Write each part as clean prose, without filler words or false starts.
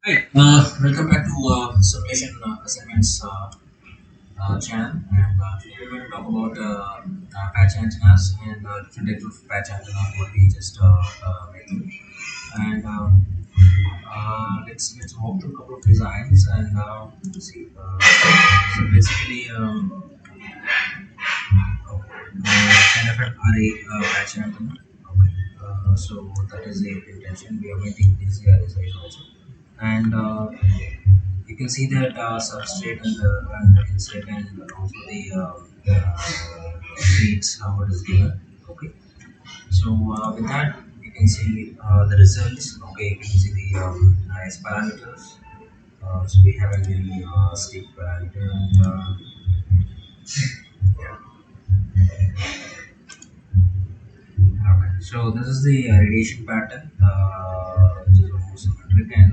Hi, welcome back to Simulation Assignments channel. And today we're going to talk about patch antennas and different types of patch antennas what we just went through. And let's walk through a couple of designs and see. So basically, kind of an array patch antenna. Okay. So that is the intention. We are going to increase the array size also. And you can see that substrate and the insert and also the sheets how it is given. Okay, so with that you can see the results. Okay, you can see the S parameters. So we have a very steep parameter and yeah. Okay. So this is the radiation pattern, which is almost symmetric and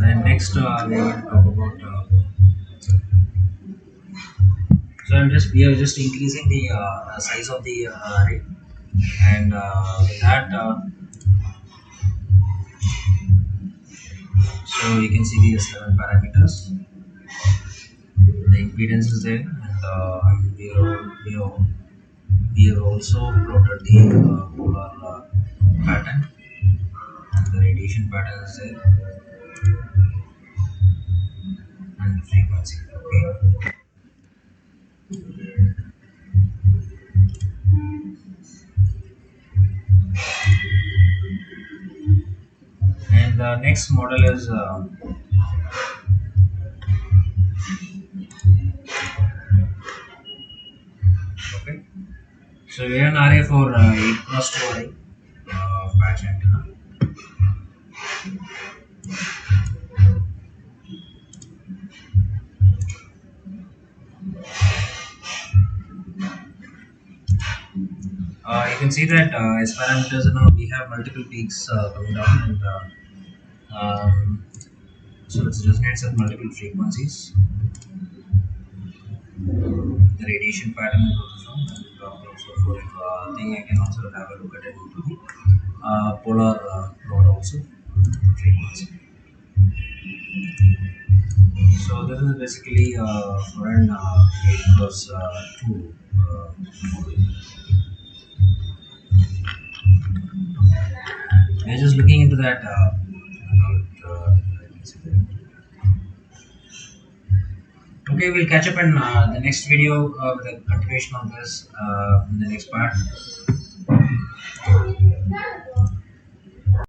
and next we are going to talk about. So we are just increasing the size of the array, and with that, so you can see the S11 parameters. The impedance is there, and we have also plotted the polar pattern, and the radiation pattern is there, and the frequency. Okay, and the next model is okay. So we have an array for 8 cross 2 array patch antenna. You can see that as parameters now we have multiple peaks coming down, and so it resonates at multiple frequencies. The radiation pattern is also shown, and also for thing I can also have a look at it into the polar plot also frequency. So this is basically for an 8 cross 2 model. We're just looking into that. Okay, we'll catch up in the next video with a continuation of this in the next part.